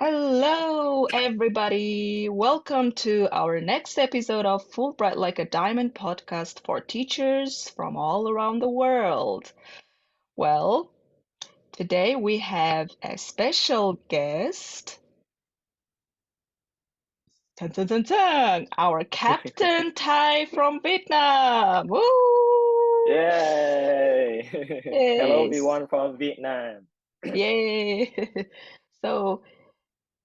Hello, everybody. Welcome to our next episode of Fulbright Like a Diamond podcast for teachers from all around the world. Well, today we have a special guest. Dun, dun, dun, dun, our Captain Thai from Vietnam. Woo! Yay! Hello, Yes. everyone from Vietnam. Yay. So,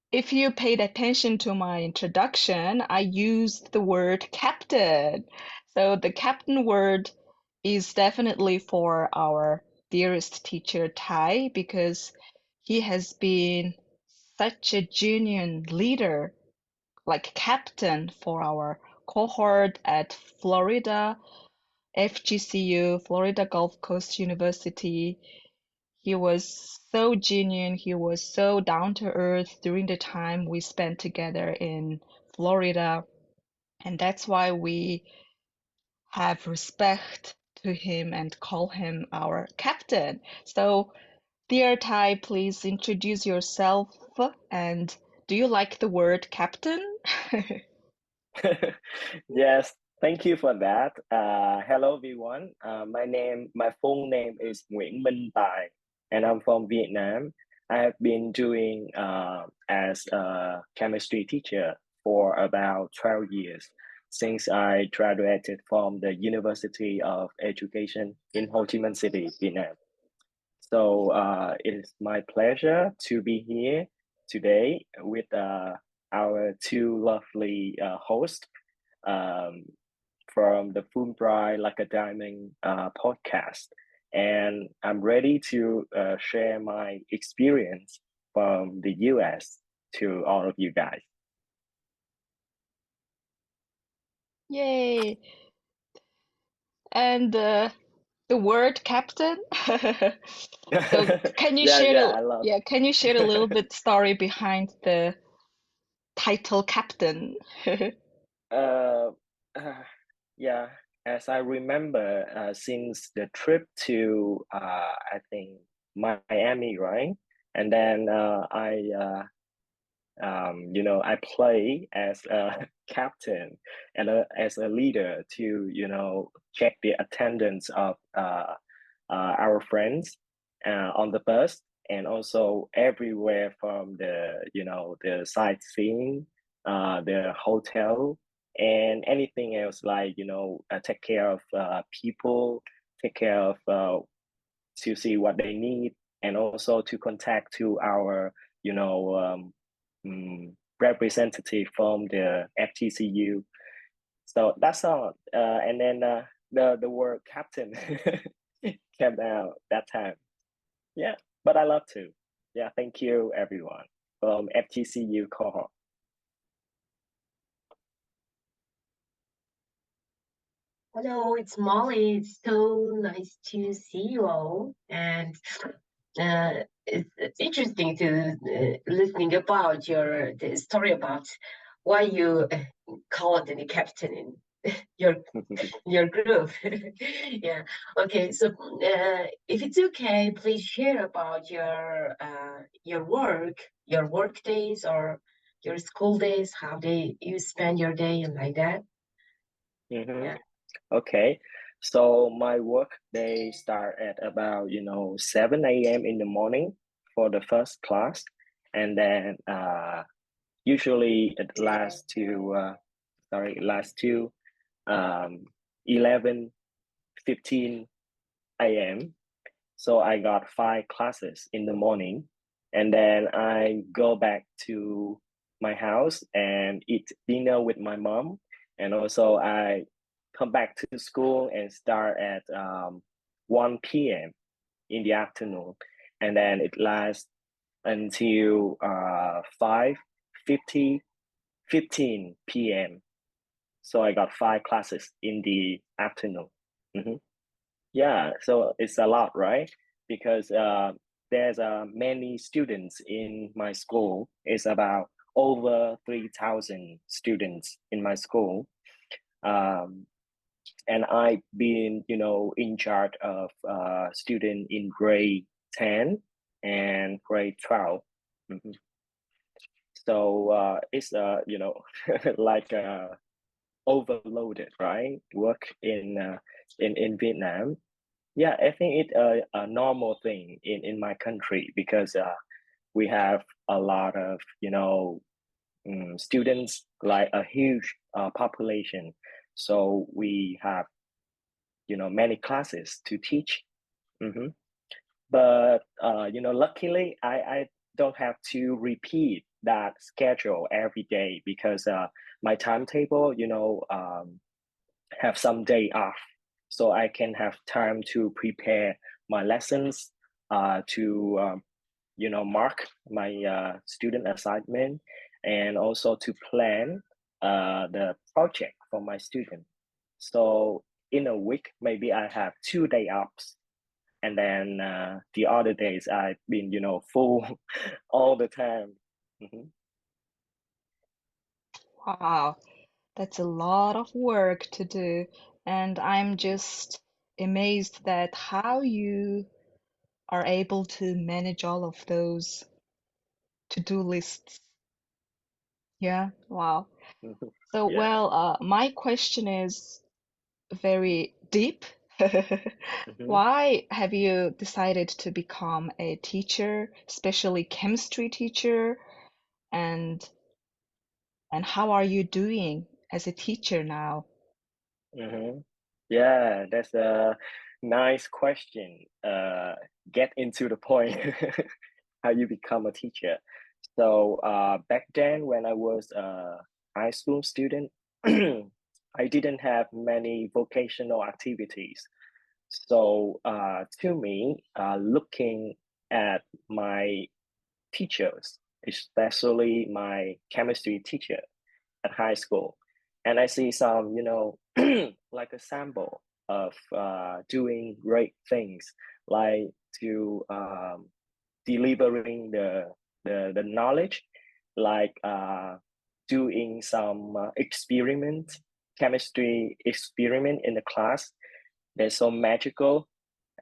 if you paid attention to my introduction, I used the word captain. So the captain word is definitely for our dearest teacher, Tai, because he has been such a genuine leader, like captain for our cohort at Florida, FGCU, Florida Gulf Coast University. He was so genuine, he was so down to earth during the time we spent together in Florida, and that's why we have respect to him and call him our captain. So, dear Tai, please introduce yourself and do you like the word captain? Yes, thank you for that. Hello, everyone. My full name is Nguyễn Minh Tài, and I'm from Vietnam. I have been doing as a chemistry teacher for about 12 years since I graduated from the University of Education in Ho Chi Minh City, Vietnam. So it is my pleasure to be here today with our two lovely hosts um, from the Fulbright Like a Diamond podcast. And I'm ready to share my experience from the US to all of you guys. Yay! And the word captain. So can you Yeah, share yeah, a I love. yeah, can you share a little bit story behind the title captain? uh, uh, yeah, as I remember, since the trip to I think Miami, right? And then I play as a captain and as a leader to, check the attendance of our friends on the bus and also everywhere from the sightseeing, the hotel, and anything else like, take care of people, take care of to see what they need, and also to contact to our, representative from the FTCU. So that's all. And then the word captain came out that time. Yeah, but I love to. Yeah, thank you everyone from FTCU cohort. Hello, it's Molly. It's so nice to see you all, and it's interesting to listening about the story about why you called the captain in your your group. Yeah. Okay. So, if it's okay, please share about your work days, or your school days. How you spend your day and like that. hmm Yeah. Okay. So my work day start at about 7 a.m. in the morning for the first class, and then usually it lasts to um 11:15 a.m. So I got five classes in the morning, and then I go back to my house and eat dinner with my mom, and also I come back to school and start at 1 p.m. in the afternoon, and then it lasts until 5:50 15 p.m. So I got five classes in the afternoon. Mhm. Yeah, so it's a lot, right? Because there's many students in my school. It's about over 3,000 students in my school. Um, and I've been, in charge of student in grade 10 and grade 12. Mhm. So it's like overloaded, right? Work in Vietnam. Yeah, I think it's a normal thing in my country because we have a lot of students, like a huge population. So we have many classes to teach. Hmm. But luckily, I don't have to repeat that schedule every day because my timetable, have some day off, so I can have time to prepare my lessons, to mark my student assignment, and also to plan the project for my student. So in a week, maybe I have 2 day offs, and then the other days I've been full all the time. Mhm. Wow, that's a lot of work to do. And I'm just amazed that how you are able to manage all of those to-do lists. Yeah, wow. So, Yeah. well, my question is very deep. Mhm. Why have you decided to become a teacher, especially chemistry teacher? And how are you doing as a teacher now? Mhm. Yeah, that's a nice question. Get into the point. How you become a teacher. So back then, when I was a high school student, I didn't have many vocational activities. So to me, looking at my teachers, especially my chemistry teacher at high school, and I see some, like a sample of doing great things, like to delivering the knowledge, like doing some chemistry experiment in the class. They're so magical,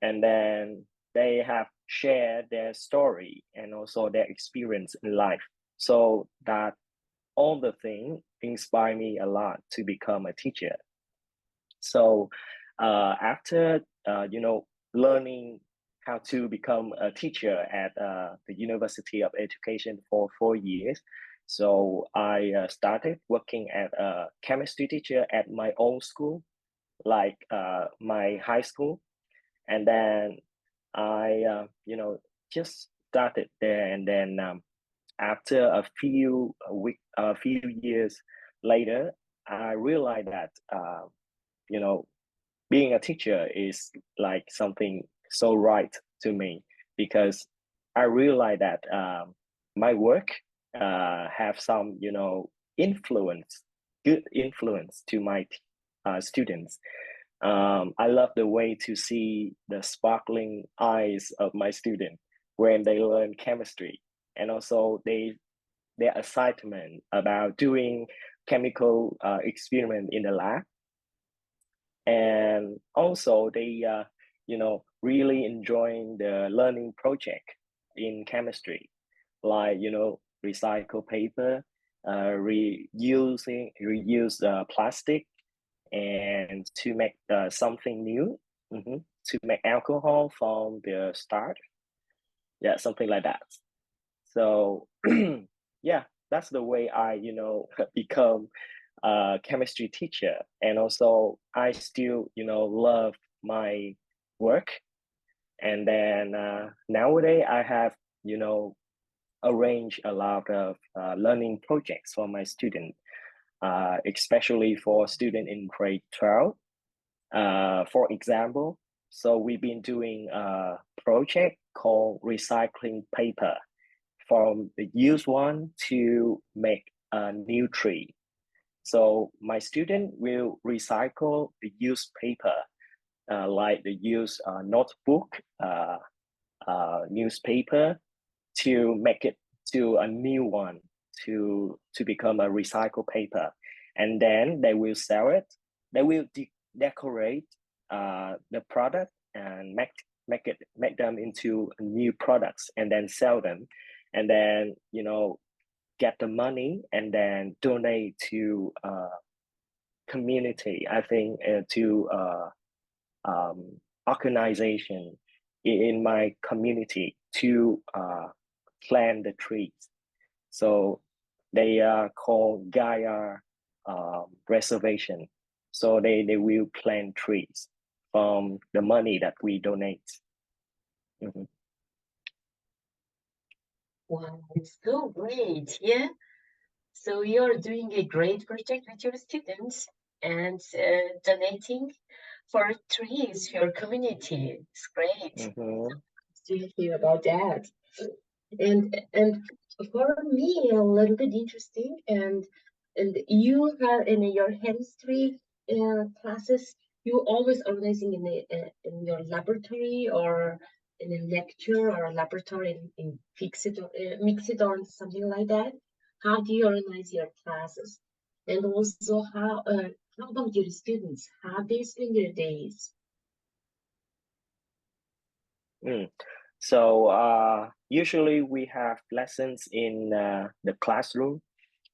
and then they have shared their story and also their experience in life. So that all the thing inspire me a lot to become a teacher. So after learning how to become a teacher at the University of Education for 4 years, so I started working as a chemistry teacher at my own school, like my high school, and then I just started there, and then after a few years later, I realized that you know being a teacher is like something so right to me, because I realize that my work have some influence, good influence to my students. I love the way to see the sparkling eyes of my students when they learn chemistry, and also their excitement about doing chemical experiment in the lab, and also they really enjoying the learning project in chemistry, like recycle paper, reuse plastic, and to make something new. Mhm. To make alcohol from the start, yeah, something like that. So yeah, that's the way I become a chemistry teacher, and also I still love my work. And then nowadays I have you know arranged a lot of learning projects for my student, especially for student in grade 12. For example, so we've been doing a project called recycling paper, from the used one to make a new tree. So my student will recycle the used paper, like the used notebook, newspaper, to make it to a new one, to become a recycled paper, and then they will sell it. They will decorate the product and make them into new products, and then sell them, and then get the money and then donate to community. I think to organization in my community to plant the trees. So they are called Gaia reservation. So they will plant trees from the money that we donate. Mhm. Wow, it's so great. Yeah. So you're doing a great project with your students and donating for trees, your community. It's great Mhm. to hear about that. And for me, a little bit interesting. And you have in your history classes, you always organizing in your laboratory or in a lecture or a laboratory in fix it or mix it or something like that. How do you organize your classes? And also, how about your students? How they spend their days? Mm. So usually we have lessons in the classroom.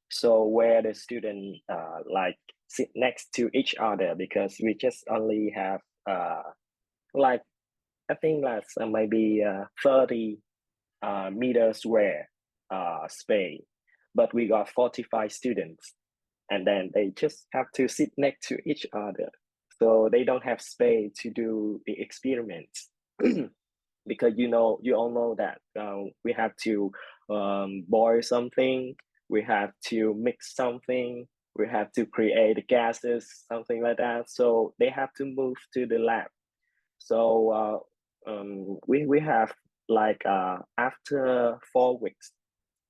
So where the student like sit next to each other because we just only have like I think that's maybe 30 meters square space, but we got 45 students, and then they just have to sit next to each other, so they don't have space to do the experiments. Because you all know that we have to boil something, we have to mix something, we have to create gases, something like that. So they have to move to the lab. So we have like after 4 weeks,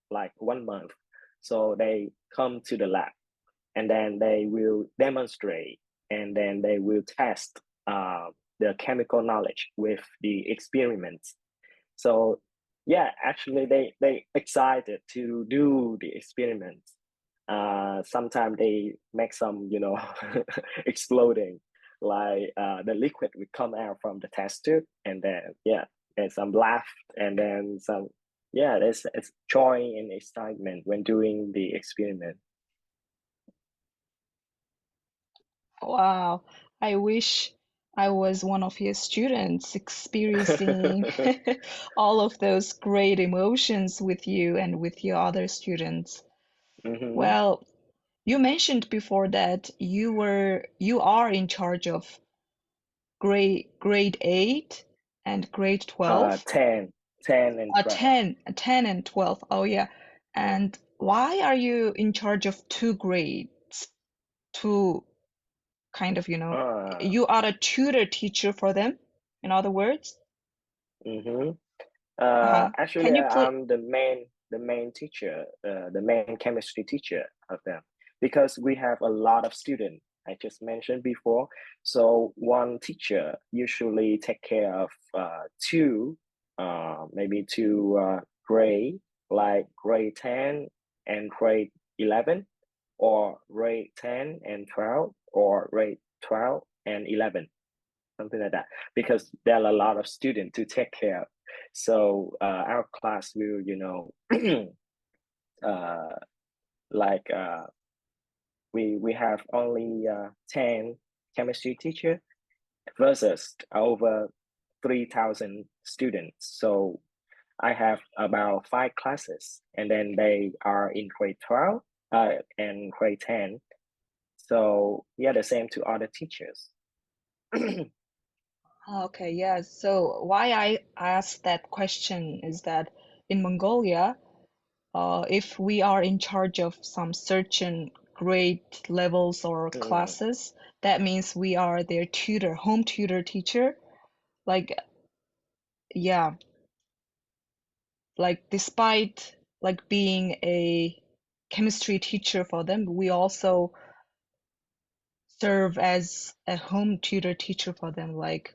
like 1 month. So they come to the lab and then they will demonstrate and then they will test the chemical knowledge with the experiments. So yeah, actually they excited to do the experiments. Sometimes they make some, exploding, like the liquid would come out from the test tube, and then yeah, there's some laugh, and then some, yeah, there's it's joy and excitement when doing the experiment. Wow, I wish I was one of your students experiencing all of those great emotions with you and with your other students. Mm-hmm. Well, you mentioned before that you are in charge of grade 8 and grade 12. 10, 10 and 12. 10 and 12. Oh yeah. And why are you in charge of two grades? Two kind of, Uh, you are a tutor teacher for them, in other words. mm-hmm. Uh-huh. Can Actually, you please? I'm the main teacher, the main chemistry teacher of them, because we have a lot of students. I just mentioned before, so one teacher usually take care of two, maybe two grade, like grade 10 and grade 11, or grade 10 and 12, or grade 12 and 11, something like that, because there are a lot of students to take care of. So our class will, uh, like we have only 10 chemistry teacher versus over 3,000 students. So I have about 5 classes, and then they are in grade 12 and grade 10. So yeah, the same to other teachers. Okay, yeah. So why I asked that question is that in Mongolia, if we are in charge of some certain grade levels or Mm, classes, that means we are their tutor, home tutor teacher. Like, yeah, like despite like being a chemistry teacher for them, we also serve as a home tutor teacher for them, like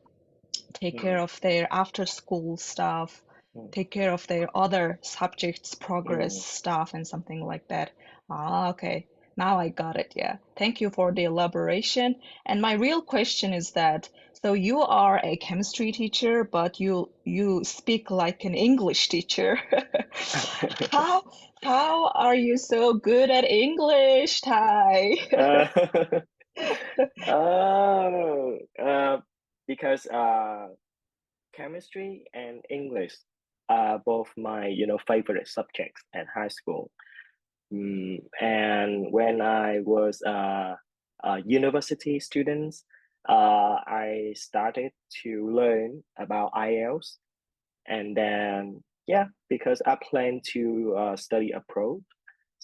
take care mm, of their after school stuff, mm, take care of their other subjects progress mm, stuff and something like that. Ah, okay. Now I got it. Yeah. Thank you for the elaboration. And my real question is that, So you are a chemistry teacher, but you speak like an English teacher. How how are you so good at English, Thai? uh, oh, because chemistry and English are both my favorite subjects at high school. And when I was a university student, I started to learn about IELTS, and then yeah, because I plan to study abroad,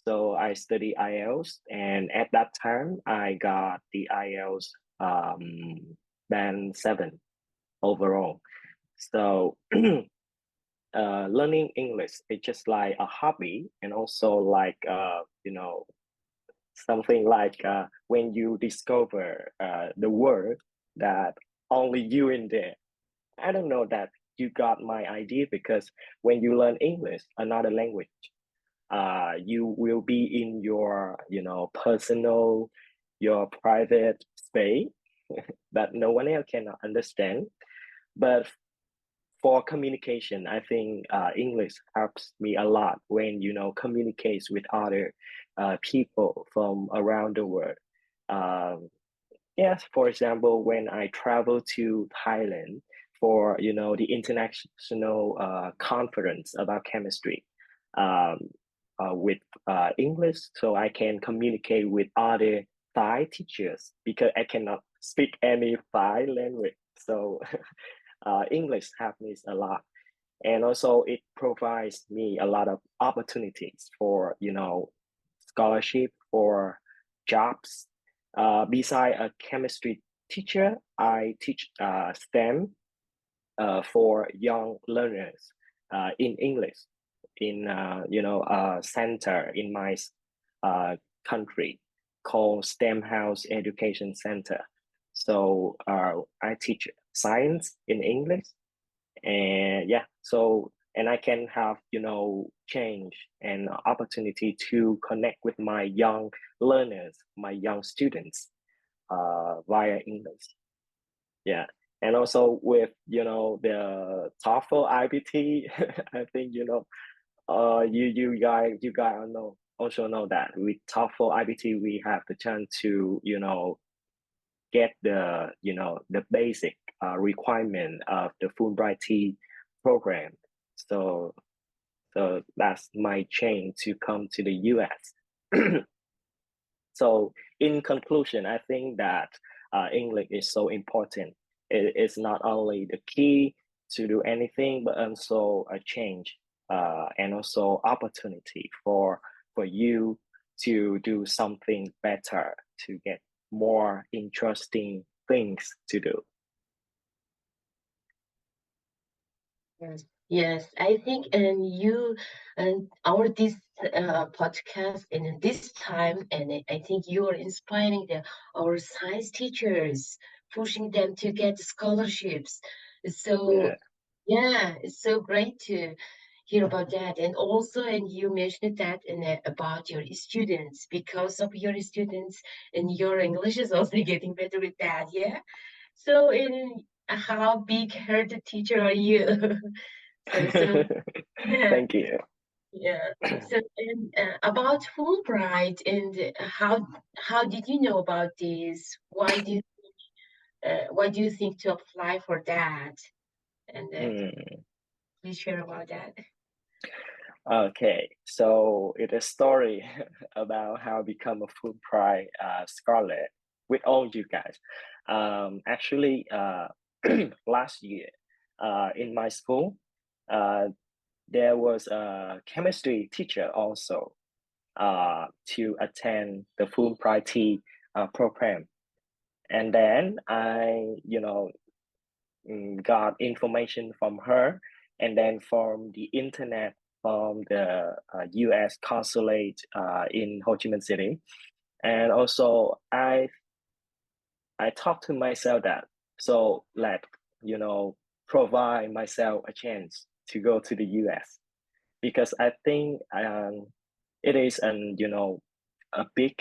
so I study IELTS, and at that time I got the IELTS band 7 overall. So learning English is just like a hobby, and also like something like when you discover the word that only you in there. I don't know that you got my idea, because when you learn English, another language, you will be in your personal, your private space that no one else can understand. But for communication, I think English helps me a lot when communicates with other people from around the world. Um, yes, for example, when I travel to Thailand for the international conference about chemistry, um, with English, so I can communicate with other Thai teachers because I cannot speak any Thai language. So English helped me a lot, and also it provides me a lot of opportunities for scholarship or jobs. Beside a chemistry teacher, I teach STEM for young learners in English in a center in my country called STEM House Education Center. So I teach science in English, and yeah, so and I can have change and opportunity to connect with my young learners, my young students via English. Yeah, and also with the TOEFL IBT. I think you guys know also know that with TOEFL IBT we have the chance to get the basic requirement of the Fulbright program. So that's my chain to come to the US. So in conclusion, I think that English is so important. It's not only the key to do anything, but also a change and also opportunity for you to do something better, to get more interesting things to do. Yes, yes. I think and you and our this podcast and in this time, and I think you are inspiring our science teachers, pushing them to get scholarships. So Yeah. yeah, it's so great to hear about that. And also, and you mentioned that and about your students, because of your students, and your English is also getting better with that. Yeah. So, in how big hearted teacher are you? So yeah, Thank you. yeah. So and about Fulbright and how did you know about this? Why do you think to apply for that? And Mm. please share about that. Okay, so it's a story about how I become a Fulbright scholar with all you guys. Actually, last year, in my school, uh, there was a chemistry teacher also to attend the Fulbright program, and then I got information from her, and then from the internet, from the U.S. consulate in Ho Chi Minh City, and also I talked to myself that, so let provide myself a chance to go to the U.S. because I think it is an a big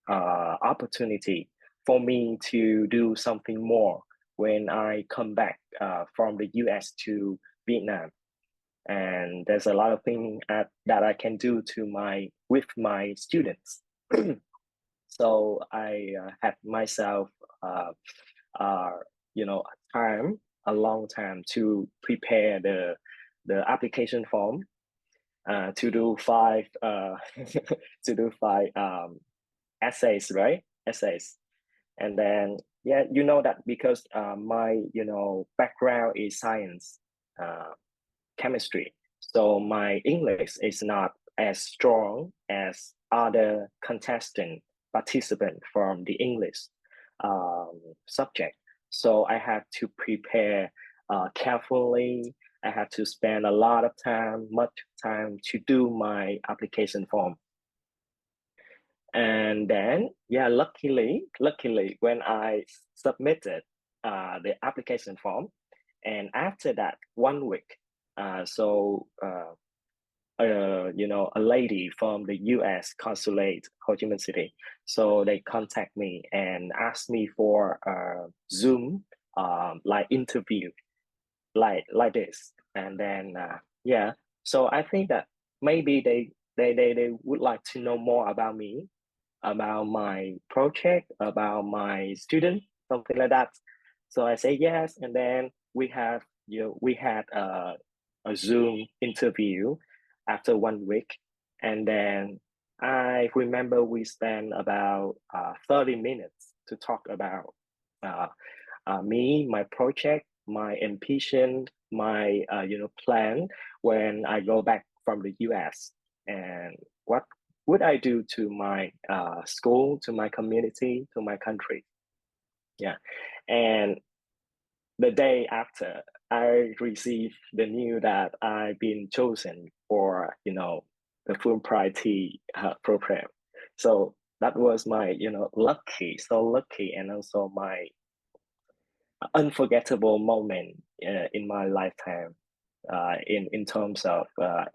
opportunity for me to do something more when I come back from the US to Vietnam. And there's a lot of things that I can do with my students. So I had myself uh, a long time to prepare the application form, to do five to do five essays, right? Essays. And then yeah, you know that because my background is science, uh, chemistry, so my English is not as strong as other contestant participant from the English um, subject. So I had to prepare carefully. I had to spend a lot of time, much time, to do my application form. And then, yeah, luckily, when I submitted the application form, and after that 1 week, a lady from the U.S. consulate, Ho Chi Minh City, so they contact me and ask me for a Zoom like interview, like this. And then yeah, so I think that maybe they would like to know more about me, about my project, about my student, something like that. So I say yes, and then we had a Zoom interview after 1 week, and then I remember we spent about 30 minutes to talk about uh, me, my project, my ambition, my plan when I go back from the US, and what would I do to my school, to my community, to my country. Yeah, and the day after, I received the news that I've been chosen for the Fulbright program. So that was my so lucky, and also my unforgettable moment in my lifetime in terms of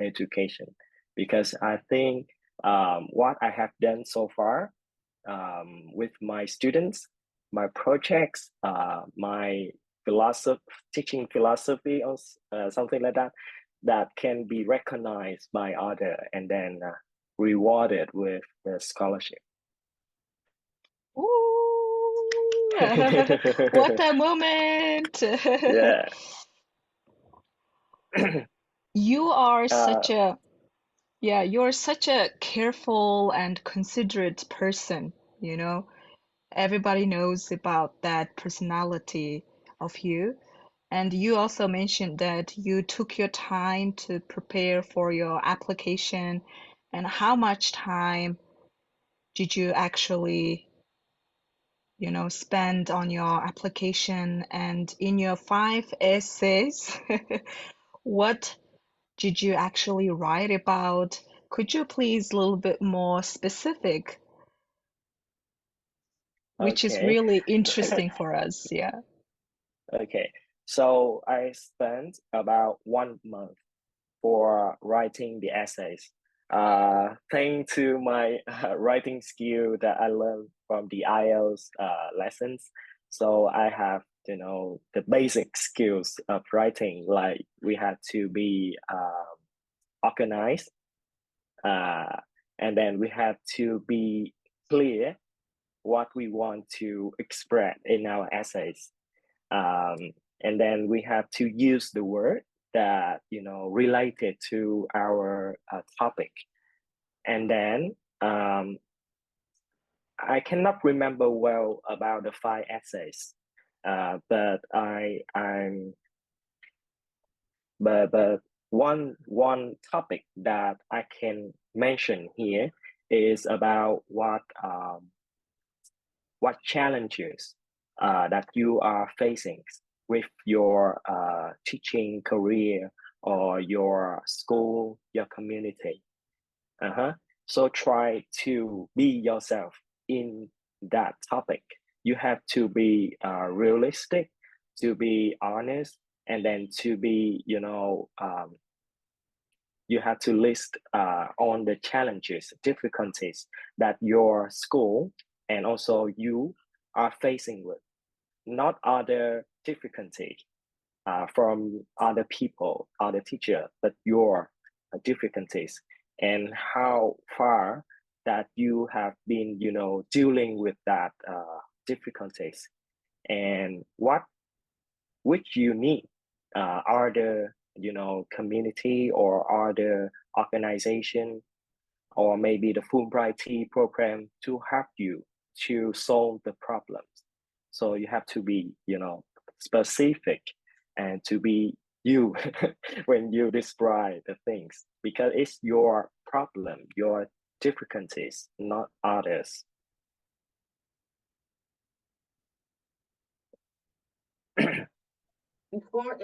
education, because I think what I have done so far with my students, my projects, my philosophy, teaching philosophy or something like that, that can be recognized by other and then rewarded with the scholarship. Ooh, what a moment! Yeah. You are such a, yeah, you're such a careful and considerate person, you know. Everybody knows about that personality of you. And you also mentioned that you took your time to prepare for your application. And how much time did you actually, spend on your application? And in your 5 essays, what did you actually write about? Could you please a little bit more specific, which is Okay. really interesting for us? Yeah. Okay. So I spent about 1 month for writing the essays. Thanks to my writing skill that I learned from the IELTS lessons. So I have, the basic skills of writing, like we had to be organized, uh, and then we have to be clear what we want to express in our essays. Um, and then we have to use the word that related to our topic. And then I cannot remember well about the 5 essays, but but one topic that I can mention here is about what challenges that you are facing with your teaching career or your school, your community. Uh-huh. So try to be yourself in that topic. You have to be realistic, to be honest, and then to be, you have to list on the challenges, difficulties that your school and also you are facing with. Not other difficulty from other people, other teacher, but your difficulties, and how far that you have been, dealing with that difficulties, and which you need are the, community or are the organization or maybe the Fulbright program to help you to solve the problems. So you have to be, specific and to be you when you describe the things, because it's your problem, your difficulties, not others. Before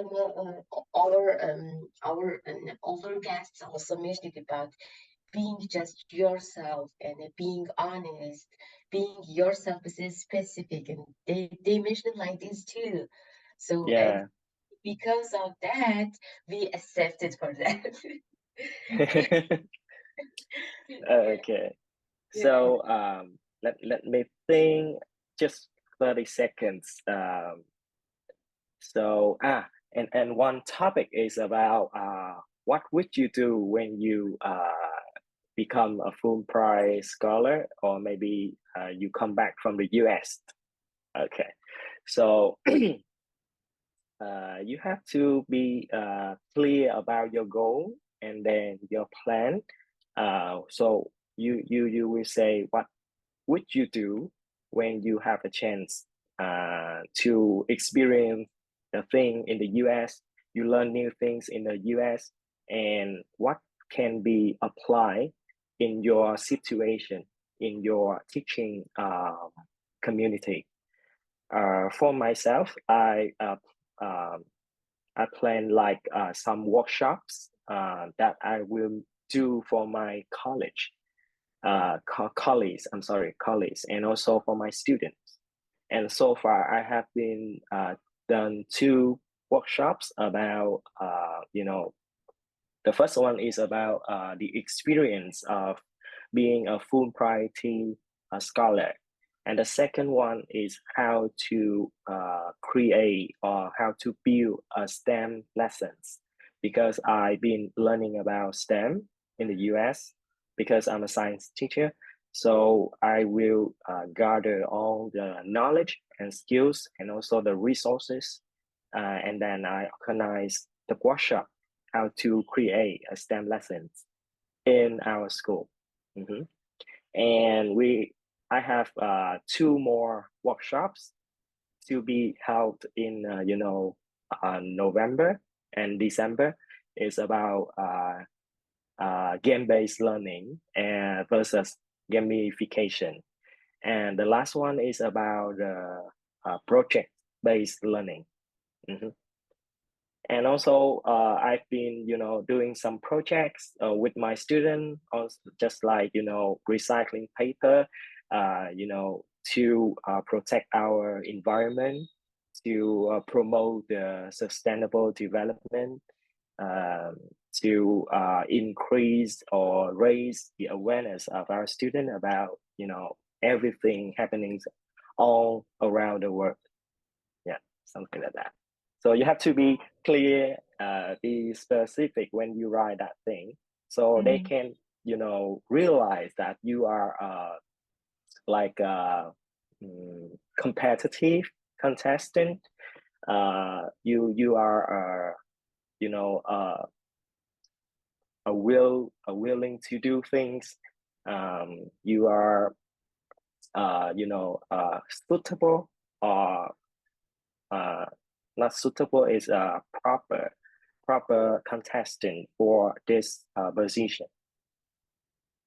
our older guests also mentioned about being just yourself and being honest, being yourself is specific, and they mentioned like this too. So and Yeah. because of that, we accepted for that. Yeah, Okay. yeah. So let me think just 30 seconds. So and one topic is about what would you do when you become a Fulbright scholar, or maybe you come back from the US. Okay, so you have to be clear about your goal and then your plan. So you will say what would you do when you have a chance to experience the thing in the US, you learn new things in the US, and what can be applied in your situation, in your teaching community. For myself, um, I plan like some workshops that I will do for my colleagues, and also for my students. And so far, I have been done 2 workshops about, the first one is about the experience of being a Fulbright scholar. And the second one is how to create or how to build a STEM lessons, because I've been learning about STEM in the US because I'm a science teacher. So I will gather all the knowledge and skills and also the resources. And then I organize the workshop how to create a STEM lessons in our school. Mhm. And I have 2 more workshops to be held in, November and December. Is about game-based learning and versus gamification. And the last one is about project-based learning. Mhm. And also I've been doing some projects with my student, also just like recycling paper, to protect our environment, to promote the sustainable development, um, to increase or raise the awareness of our student about everything happening all around the world. Yeah, something like that. So you have to be clear, be specific when you write that thing, so they can, realize that you are like competitive contestant. You are willing to do things. You are suitable, or not suitable is a proper contestant for this position.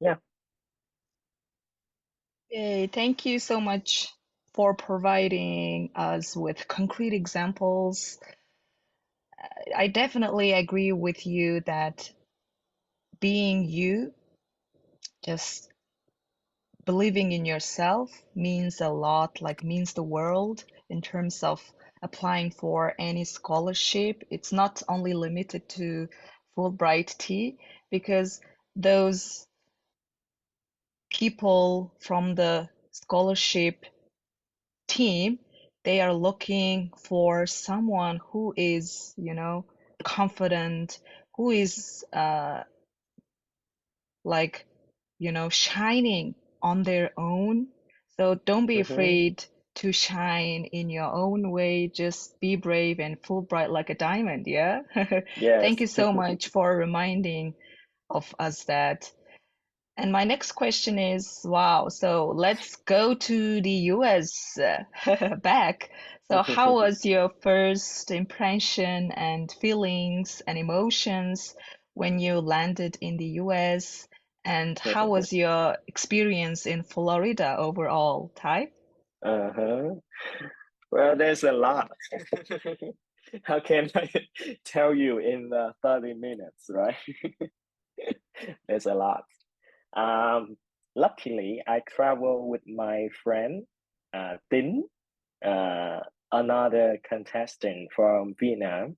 Yeah. Yay, thank you so much for providing us with concrete examples. I definitely agree with you that being you, just believing in yourself means a lot, like means the world in terms of applying for any scholarship. It's not only limited to Fulbright T, because those people from the scholarship team they are looking for someone who is, confident, who is like, shining on their own. So don't be Mm-hmm. afraid to shine in your own way. Just be brave and Fulbright like a diamond, yeah? Thank Yes. you so much for reminding of us that. And my next question is, wow, so let's go to the US back. So how was your first impression and feelings and emotions when you landed in the US? And how was your experience in Florida overall, Ty? Uh-huh. Well, there's a lot. How can I tell you in 30 minutes, right? There's a lot. Um, Luckily, I travel with my friend, Tin, uh, another contestant from Vietnam.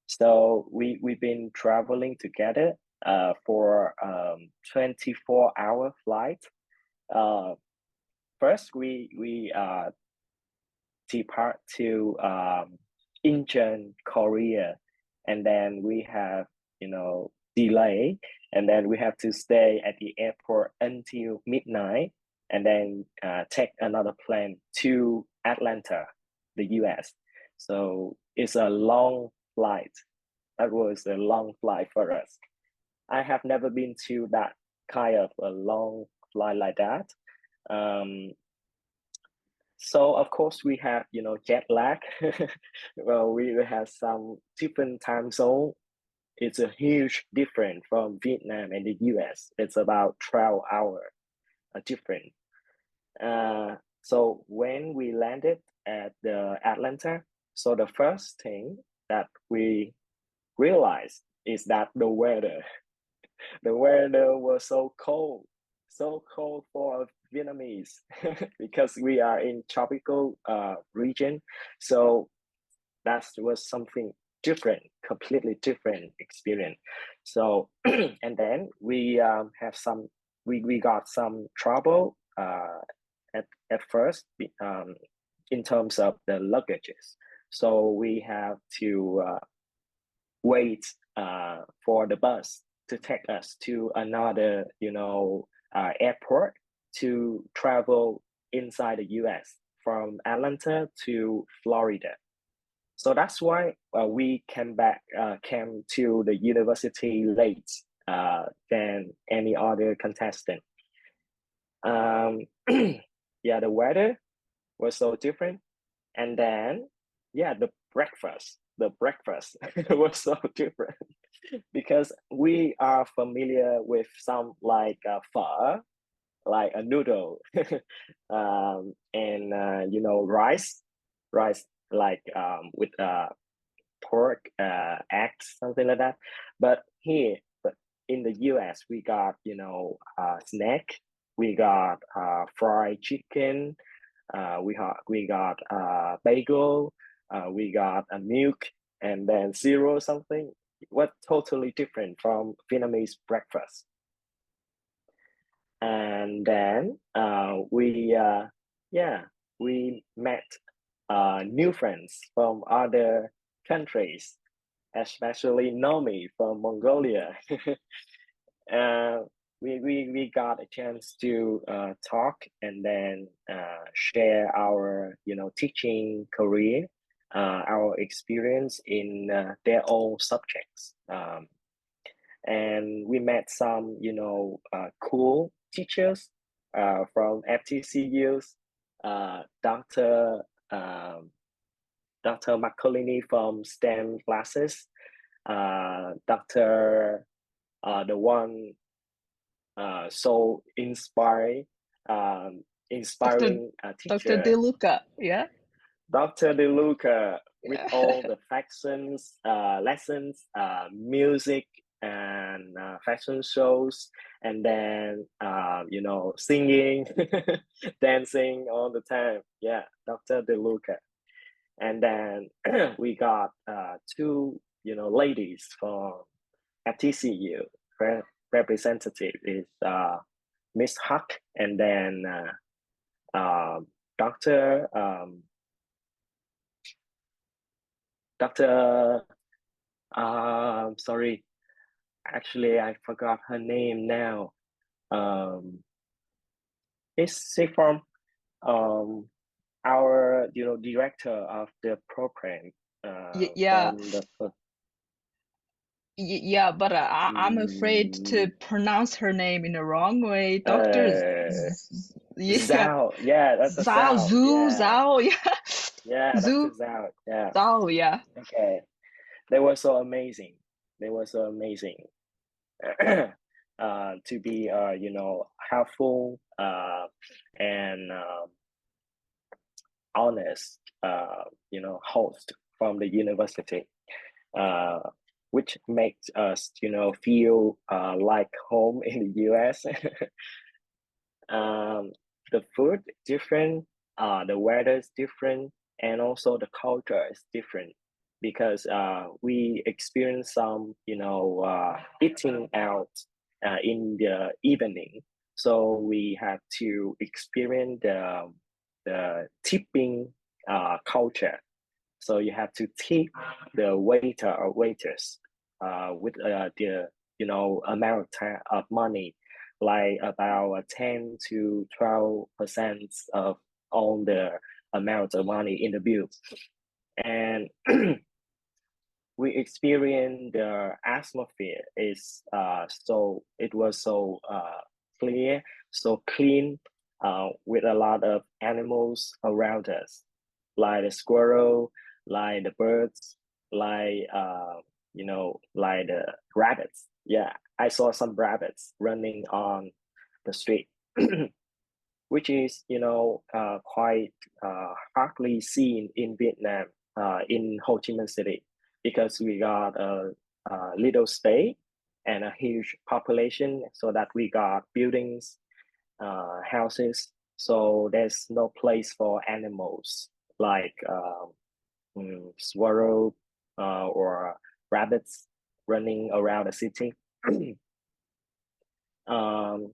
So we've been traveling together for 24-hour flight. Uh, First, we depart to Incheon, Korea, and then we have delay, and then we have to stay at the airport until midnight, and then take another plane to Atlanta, the U.S. So it's a long flight. That was a long flight for us. I have never been to that kind of a long flight like that. Um, so of course we have jet lag. Well, we have some different time zone. It's a huge difference from Vietnam and the US. It's about 12 hour different. So when we landed at the Atlanta, so the first thing that we realized is that the weather was so cold for Vietnamese because we are in tropical region. So that was something different, completely different experience. So and then we have some we got some trouble at first in terms of the luggages. So we have to wait for the bus to take us to another, airport to travel inside the U.S. from Atlanta to Florida. So that's why we came to the university late than any other contestant. Yeah, the weather was so different, and then yeah, the breakfast was so different because we are familiar with some like pho, like a noodle, and rice like with pork, eggs, something like that. But in the US, we got snack, we got fried chicken, we got bagel, we got a milk, and then zero something. What totally different from Vietnamese breakfast. And then yeah, we met new friends from other countries, especially Nomi from Mongolia. uh, we got a chance to talk and then share our teaching career, our experience in their own subjects. And we met some cool teachers from FTCUs, Dr. Dr. Macolini from STEM classes, Dr. The one so Dr. inspiring Dr. teacher, DeLuca, yeah? Dr. DeLuca, with Yeah. all the fashions lessons, music, and fashion shows, and then singing, dancing all the time. Yeah, Dr. DeLuca. And then we got two ladies from FTCU. Representative is Miss Huck, and then Dr. Dr. Sorry, actually I forgot her name now. Is she from our director of the program Yeah, from the yeah, but I'm afraid to mm, pronounce her name in the wrong way. Doctor uh yeah, Zhao. Yeah, that's a Zhao, Zhao. Yeah, Zhao, yeah, yeah, Dr. Zhu, Zhao. Yeah. Zhao, yeah. Okay. They were so amazing. They were so amazing. To be helpful and honest host from the university, uh, which makes us feel like home in the US. um, the food different, the weather is different, and also the culture is different because we experience some eating out in the evening, so we have to experience the tipping culture. So you have to tip the waiter or waitress with the amount of money, like about 10 to 12% of all the amount of money in the bill. And we experienced the atmosphere is so it was so clear, so clean, with a lot of animals around us, like the squirrel, like the birds, like like the rabbits. Yeah, I saw some rabbits running on the street, which is quite hardly seen in Vietnam, in Ho Chi Minh City, because we got a little state and a huge population, so that we got buildings, houses, so there's no place for animals like squirrel or rabbits running around the city.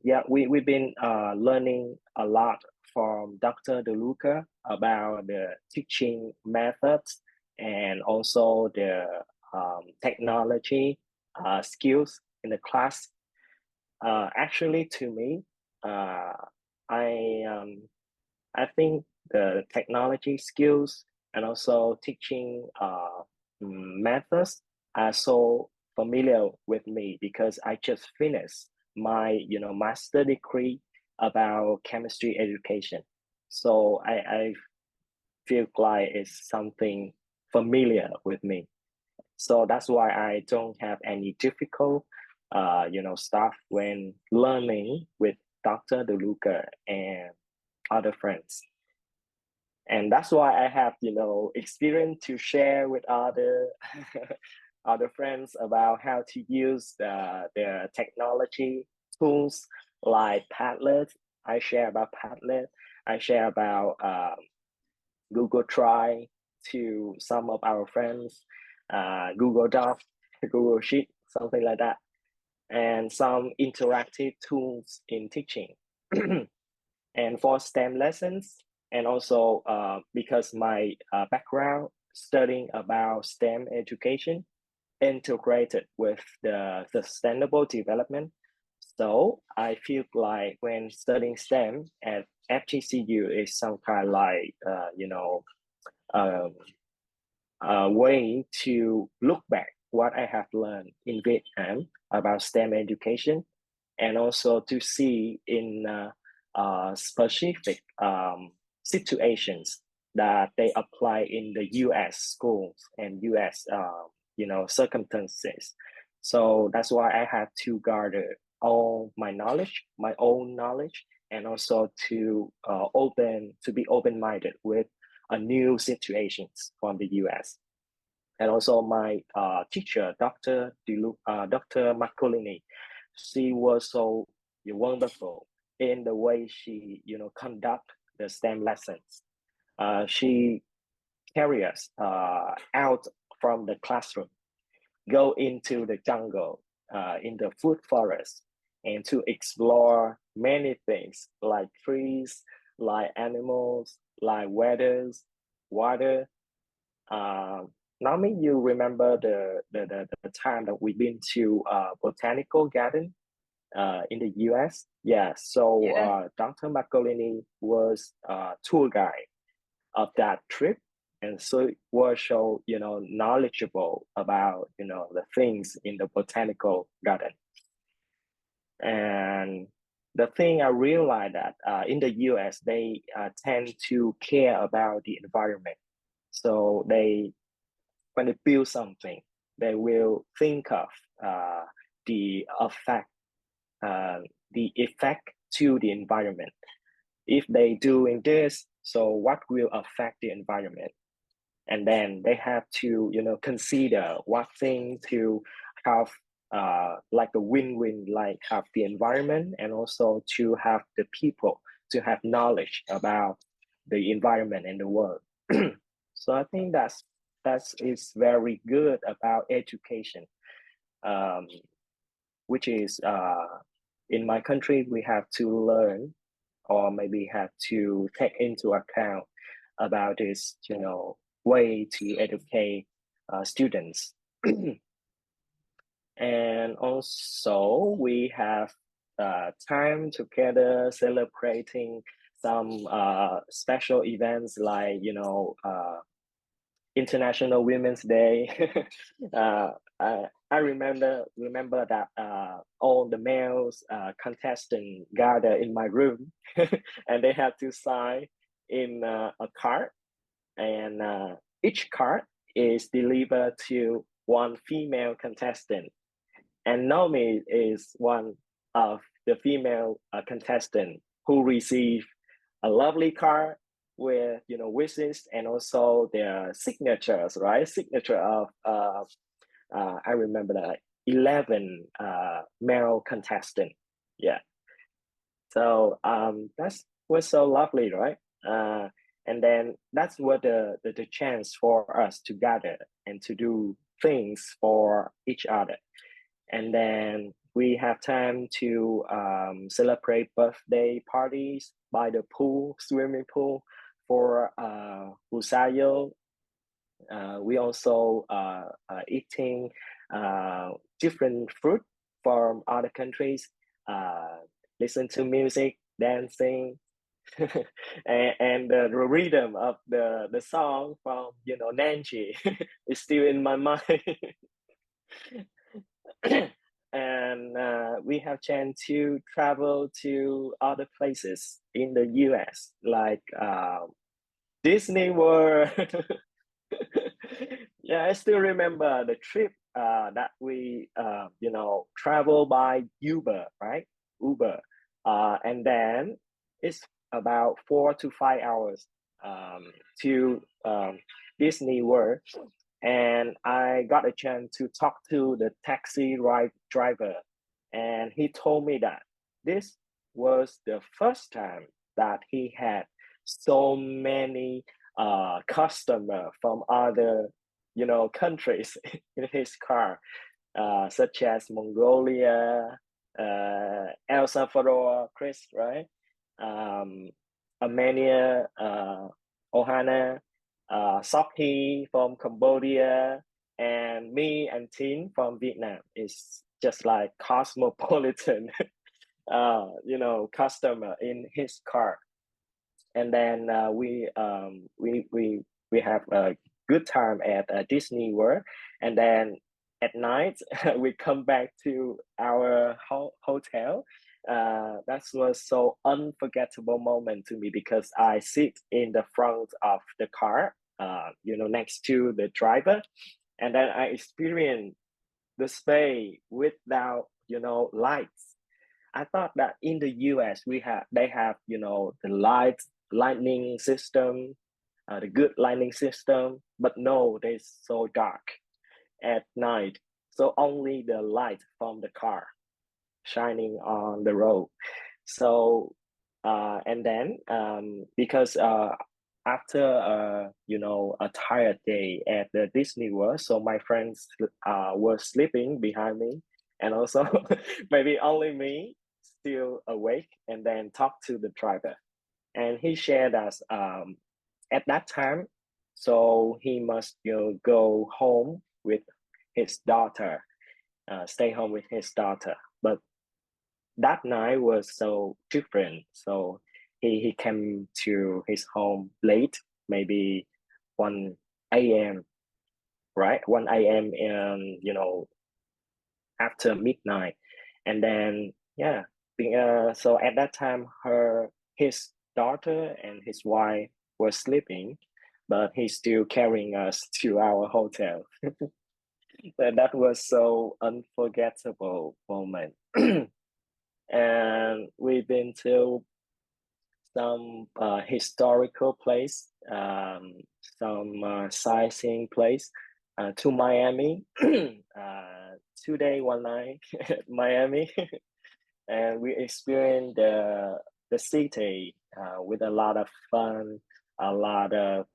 Yeah, we've been learning a lot from Dr. DeLuca about the teaching methods and also the technology skills in the class. Actually, to me, uh, I I think the technology skills and also teaching methods are so familiar with me because I just finished my master degree about chemistry education. So I feel like it's something familiar with me. So that's why I don't have any difficult stuff when learning with Dr. DeLuca and other friends. And that's why I have experience to share with other other friends about how to use the technology tools like Padlet. I share about Padlet. I share about Google Drive to some of our friends, Google Doc, Google Sheet, something like that, and some interactive tools in teaching. And for STEM lessons, and also because my background studying about STEM education integrated with the sustainable development. So I feel like when studying STEM at FGCU is some kind of like um, a way to look back what I have learned in Vietnam about STEM education, and also to see in specific situations that they apply in the U.S. schools and U.S. Circumstances. So that's why I have to gather all my knowledge, my own knowledge, and also to be open-minded with new situations from the U.S. And also my teacher, Dr. Marcolini, she was so wonderful in the way she conduct the STEM lessons. She carry us out from the classroom, go into the jungle, in the food forest, and to explore many things like trees, like animals, like weathers, water, Naomi, you remember the time that we've been to botanical garden in the US? Yeah. So Yeah. Dr. Marcolini was tour guide of that trip, and so was so knowledgeable about the things in the botanical garden. And the thing I realized that in the US they tend to care about the environment. So they when they build something, they will think of uh, the effect uh, the effect to the environment. If they doing this, so what will affect the environment? And then they have to consider what thing to have like a win-win, like have the environment and also to have the people to have knowledge about the environment and the world. So I think that is very good about education, um, which is in my country we have to learn or maybe have to take into account about this way to educate students. And also we have time together celebrating some special events like International Women's Day. uh, I remember that all the males contestants gather in my room, and they have to sign in a card, and each card is delivered to one female contestant. And Naomi is one of the female contestant who received a lovely card with wishes and also their signatures, right? Signature of I remember that 11 male contestant. Yeah. So that's was so lovely, right? Uh, and then that's what the chance for us to gather and to do things for each other. And then we have time to celebrate birthday parties by the pool, swimming pool for Busayo. We also eating different fruit from other countries, uh, listen to music, dancing, and the rhythm of the song from Nanji is still in my mind. And we have chance to travel to other places in the US, like Disney World. Yeah, I still remember the trip that we travel by Uber, right? Uber, and then it's about 4 to 5 hours to Disney World, and I got a chance to talk to the taxi ride driver, and he told me that this was the first time that he had so many customer from other countries in his car, such as Mongolia, El Salvador, Chris, right? Um, Armenia, Ohana, Sokhi from Cambodia, and me and Tin from Vietnam. Is just like cosmopolitan, customer in his car. And then we have a good time at Disney World, and then at night we come back to our hotel. That was so unforgettable moment to me because I sit in the front of the car, next to the driver, and then I experience the space without lights. I thought that in the US they have the lightning system, the good lighting system, but no, it's so dark at night. So only the light from the car shining on the road. So and then because after a tired day at the Disney World, so my friends were sleeping behind me, and also maybe only me still awake, and then talk to the driver, and he shared us at that time so he must go home with his daughter, stay home with his daughter. But that night was so different. So he came to his home late, maybe 1 a.m., right? 1 a.m. and after midnight. And then yeah, so at that time his daughter and his wife were sleeping, but he's still carrying us to our hotel. That was so unforgettable moment. And we've been to some historical place, some sightseeing place, to Miami. 2 day, 1 night, Miami, and we experienced the city with a lot of fun, a lot of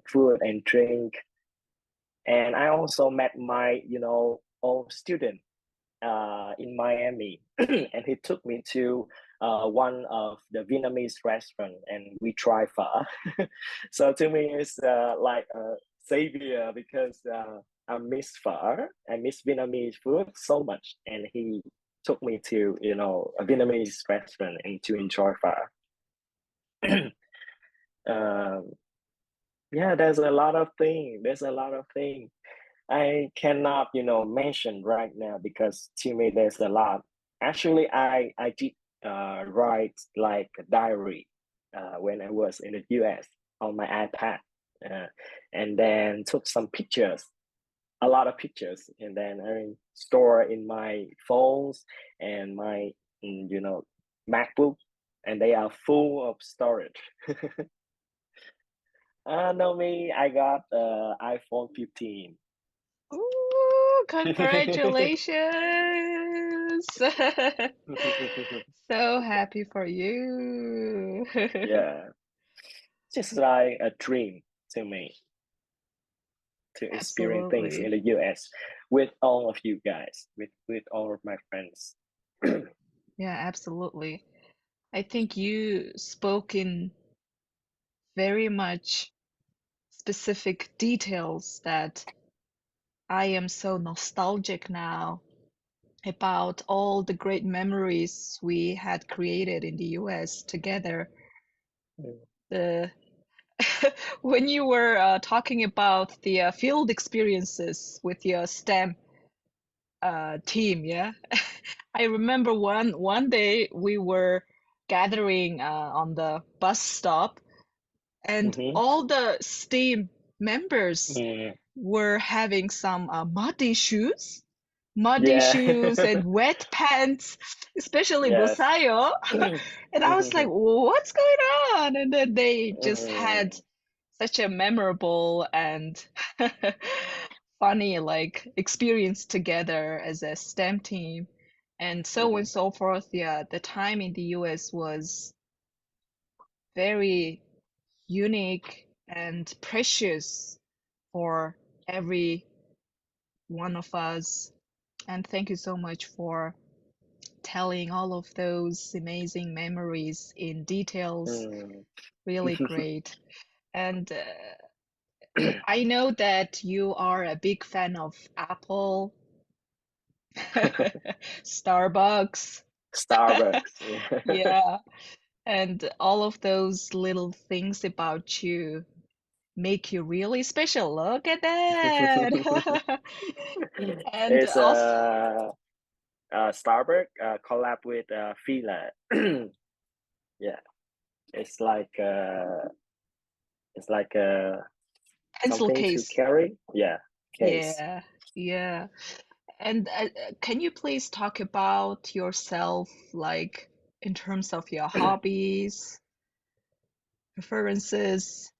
food and drink, and I also met my old student in Miami, and he took me to one of the Vietnamese restaurant, and we tried pho. So to me, it's like a savior because I miss pho, I miss Vietnamese food so much, and he took me to a Vietnamese restaurant and to enjoy pho. um, yeah, there's a lot of things. There's a lot of things. I cannot, mention right now because to me there's a lot. Actually, I did write like a diary when I was in the US on my iPad, uh, and then took some pictures, a lot of pictures, and then I store in my phones and my MacBook, and they are full of storage. No, me, I got iPhone 15. Ooh, congratulations. So happy for you. Yeah, just like a dream to me to experience things in Absolutely. the US with all of you guys, with all of my friends. Yeah, absolutely. I think you spoke in very much specific details that I am so nostalgic now about all the great memories we had created in the US together. The when you were talking about the field experiences with your STEM team, yeah, I remember one day we were gathering on the bus stop, and Mm-hmm. all the STEAM members Mm, were having some muddy yeah. shoes and wet pants, especially Yes. Busayo. And I was like, what's going on? And then they just had Mm, such a memorable and funny like experience together as a STEM team. And so on mhm, and so forth. Yeah, the time in the US was very unique and precious for every one of us. And thank you so much for telling all of those amazing memories in details. mm. Really great. And I know that you are a big fan of Apple, Starbucks. Starbucks. Yeah. Yeah, and all of those little things about you make you really special. Look at that. And It's also, Starbucks collab with Fila. Yeah, it's like pencil something to case. carry. Yeah, case. Yeah, yeah. And can you please talk about yourself, like in terms of your hobbies, preferences?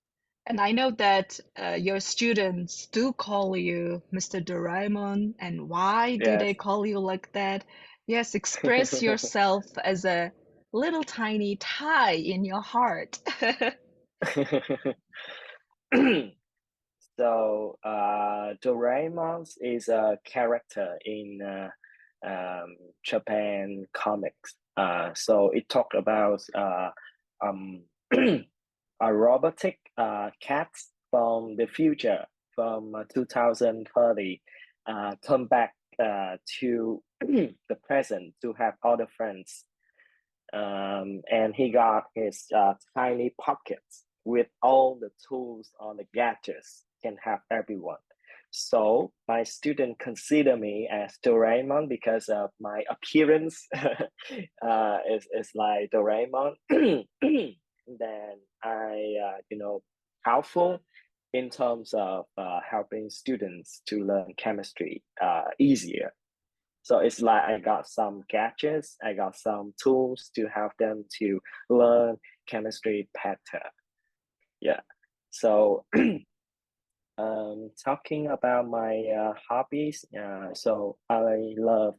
And I know that your students do call you Mr. Doraemon, and why do Yes. they call you like that? Yes, express yourself as a little tiny tie in your heart. So, Doraemon is a character in Japan comics. So it talked about um, a robotic cats from the future, from 2030, come back to the present to have other friends. And he got his tiny pockets with all the tools or the gadgets can have everyone. So my student consider me as Doraemon because of my appearance is like Doraemon. Then I, helpful in terms of helping students to learn chemistry easier. So it's like I got some gadgets, I got some tools to help them to learn chemistry better. Yeah. So talking about my hobbies, so I love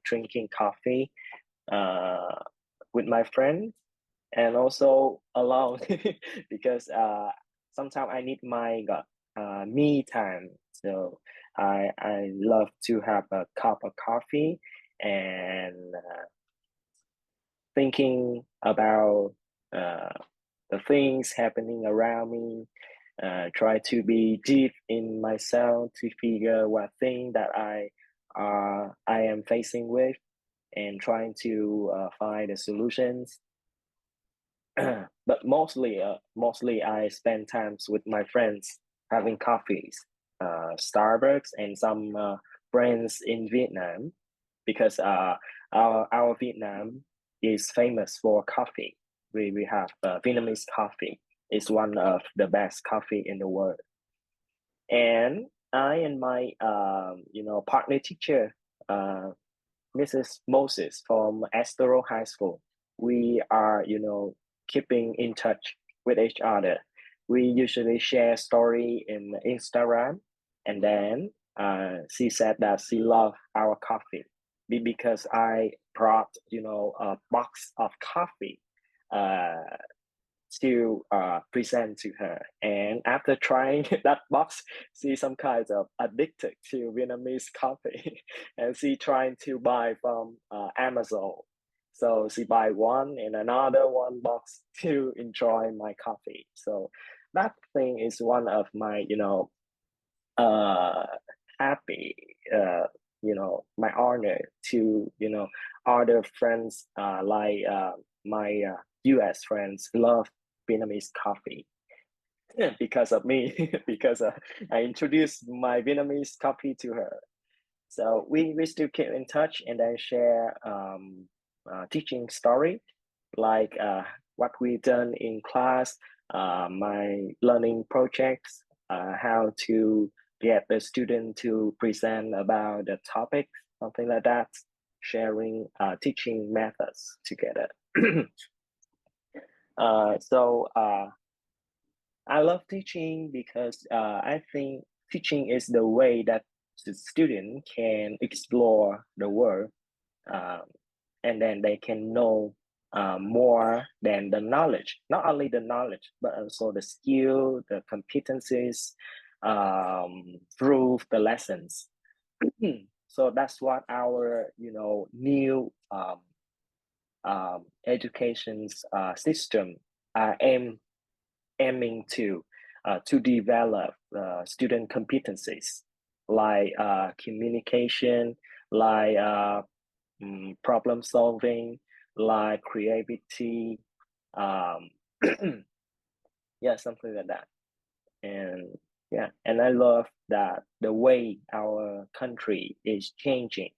drinking coffee with my friends and also alone because sometimes I need my me time. So I love to have a cup of coffee and thinking about uh, the things happening around me. Try to be deep in myself to figure what thing that I am facing with and trying to find the solutions. But mostly I spend times with my friends having coffees, Starbucks and some brands in Vietnam because our Vietnam is famous for coffee. We have Vietnamese coffee. It's one of the best coffee in the world. And I and my partner teacher, Mrs. Moses from Estero High School, we are keeping in touch with each other. We usually share story in Instagram, and then she said that she loved our coffee because I brought a box of coffee uh, to present to her. And after trying that box, she some kinds of addicted to Vietnamese coffee, and she trying to buy from Amazon. So she buy one and another one box to enjoy my coffee. So that thing is one of my uh, happy my honor to other friends like my US friends love Vietnamese coffee because of me because I introduced my Vietnamese coffee to her. So we still keep in touch and then share teaching story like what we done in class, my learning projects, how to get the student to present about the topic, something like that, sharing teaching methods together. So I love teaching because I think teaching is the way that the student can explore the world, um, and then they can know more than the knowledge. Not only the knowledge, but also the skill, the competencies through the lessons. So that's what our new education system aiming to develop student competencies like communication, like problem solving, like creativity, um, yeah, something like that. And yeah, and I love that the way our country is changing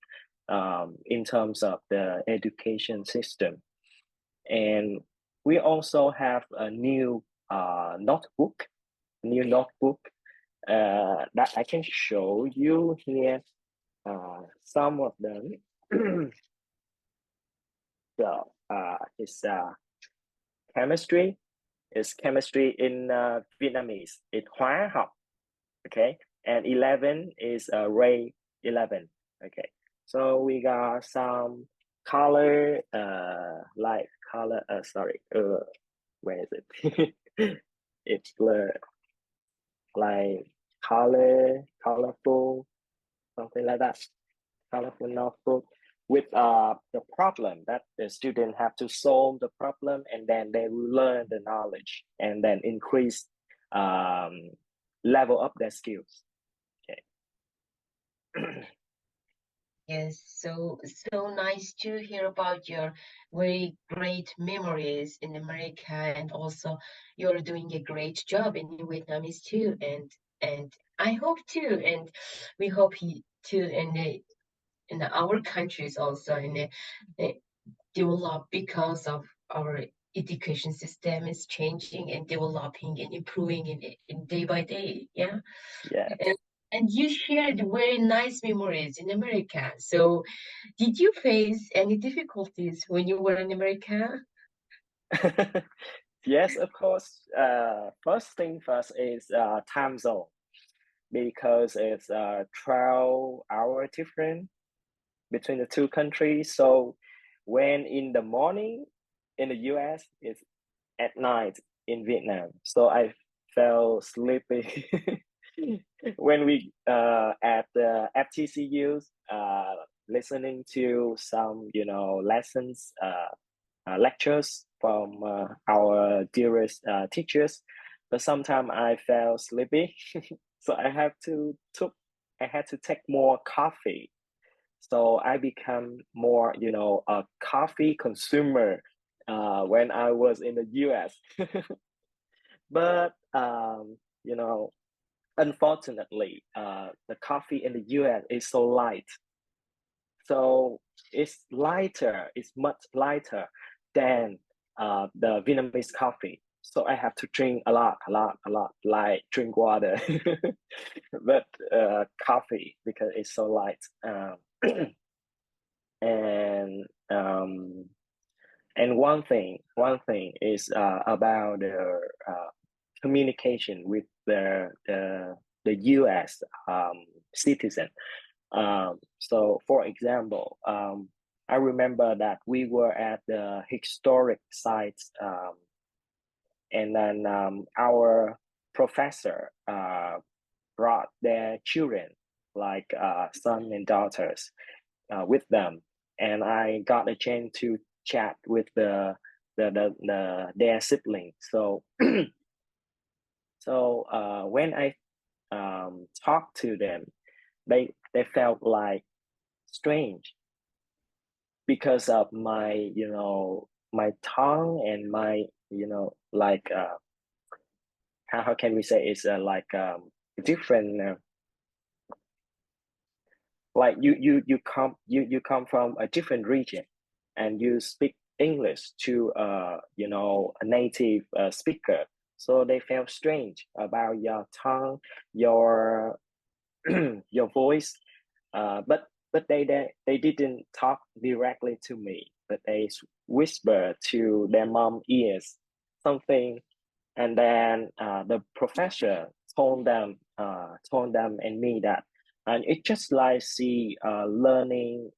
in terms of the education system. And we also have a new notebook that I can show you here. Some of them. So it's chemistry. It's chemistry in Vietnamese. It's hóa học. Okay, and 11 is ray 11. Okay, so we got some color like color. Sorry. Where is it? It's blur. Like colorful, something like that. Colorful notebook with the problem that the student have to solve the problem, and then they will learn the knowledge and then increase level up their skills. Okay. Yes, so nice to hear about your very great memories in America, and also you're doing a great job in Vietnamese too, and I hope too, and we hope he too in our countries also develop, because of our education system is changing and developing and improving in day by day. Yeah. Yeah. And you shared very nice memories in America. So, did you face any difficulties when you were in America? Yes, of course. First thing first is time zone, because it's 12-hour difference between the two countries. So when in the morning in the US, it's at night in Vietnam. So I felt sleepy when we at the FTCUs listening to some lessons lectures from our dearest teachers, but sometimes I felt sleepy, so I had to take more coffee. So I become more a coffee consumer when I was in the US. But unfortunately, the coffee in the US is so light. So it's much lighter than the Vietnamese coffee. So I have to drink a lot, like drink water, but coffee because it's so light. And and one thing is about the communication with the U.S. Citizen. So, for example, I remember that we were at the historic sites, and then our professor brought their children, like son and daughters, with them, and I got a chance to chat with their siblings. So when I talked to them, they felt like strange because of my my tongue and my like how can we say it's like different like you come from a different region and you speak English to a native speaker, so they felt strange about your tongue, your your voice, but they didn't talk directly to me, but they whisper to their mom ears something, and then the professor told them and me that, and it's just like see learning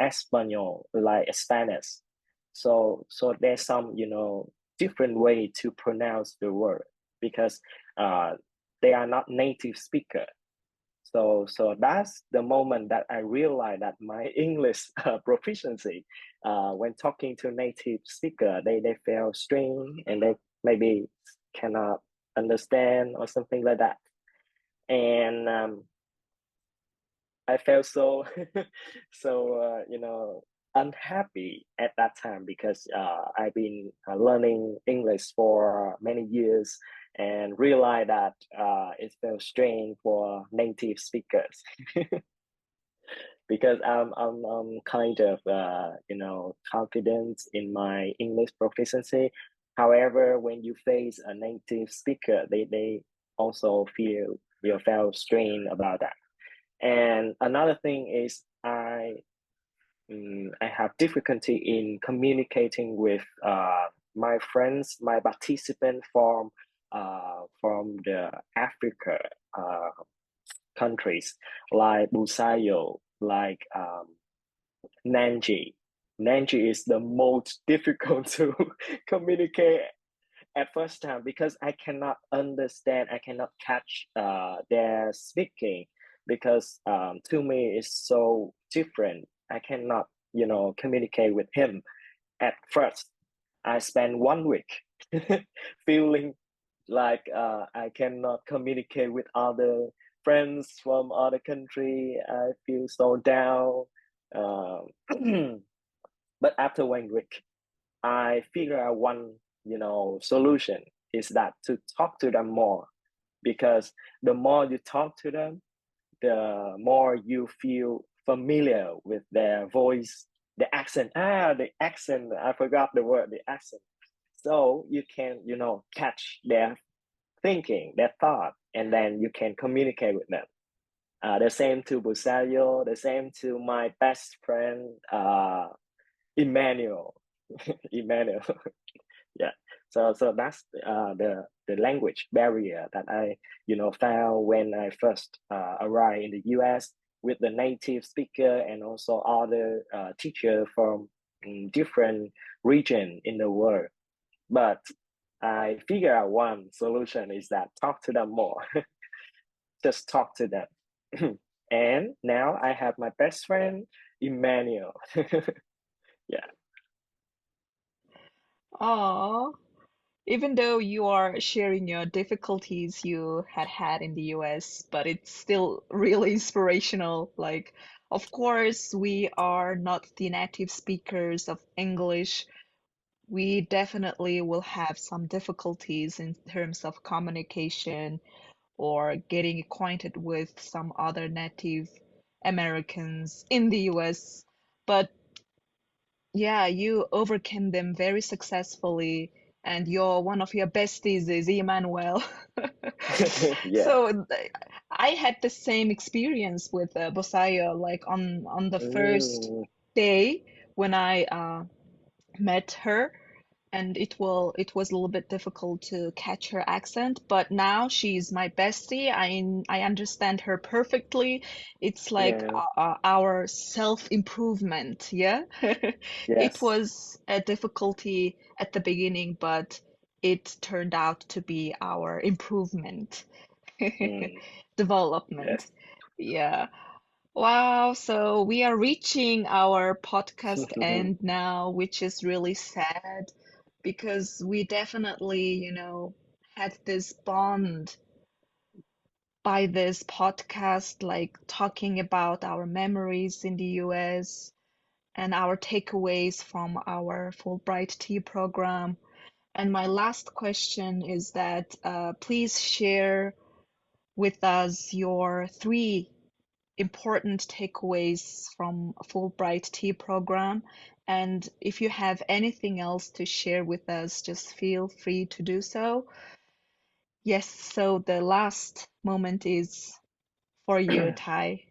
Espanol, like Spanish. So there's some different way to pronounce the word, because uh, they are not native speaker. So that's the moment that I realized that my English proficiency, when talking to native speaker, they feel strange and they maybe cannot understand or something like that. And I felt so so unhappy at that time, because I've been learning English for many years and realized that it felt strange for native speakers. Because I'm kind of confident in my English proficiency. However, when you face a native speaker, they also felt strained about that. And another thing is I have difficulty in communicating with my friends, my participant from the Africa uh, countries, like Busayo, like Nanji. Nanji is the most difficult to communicate at first time, because I cannot understand, I cannot catch their speaking, because to me it's so different. I cannot communicate with him at first. I spent 1 week feeling like I cannot communicate with other friends from other country. I feel so down. Um, but after 1 week, I figure out one, solution is that to talk to them more, because the more you talk to them, the more you feel familiar with their voice, the accent. The accent. I forgot the word, the accent. So you can, catch their thinking, their thought, and then you can communicate with them. The same to Busayo, the same to my best friend, Emmanuel. Emmanuel. Yeah. So that's the language barrier that I found when I first arrived in the US with the native speaker and also other teacher from different region in the world. But I figure out one solution is that talk to them more. Just talk to them. And now I have my best friend Emmanuel. Yeah. Oh, even though you are sharing your difficulties you had in the US, but it's still really inspirational. Like, of course, we are not the native speakers of English. We definitely will have some difficulties in terms of communication or getting acquainted with some other Native Americans in the US. But yeah, you overcame them very successfully, and one of your besties is Emmanuel. Yeah. So I had the same experience with Bosaya, like on the first Mm, day when I met her, and it was a little bit difficult to catch her accent, but now she's my bestie. I understand her perfectly. It's like yeah. our self-improvement, yeah. It Yes. was a difficulty at the beginning, but it turned out to be our improvement, Mm, development. yes. Yeah. Wow, so we are reaching our podcast end now, which is really sad because we definitely, had this bond by this podcast, like talking about our memories in the US and our takeaways from our Fulbright Tea program. And my last question is that please share with us your three important takeaways from a Fulbright Tea program. And if you have anything else to share with us, just feel free to do so. Yes, so the last moment is for you, Tai.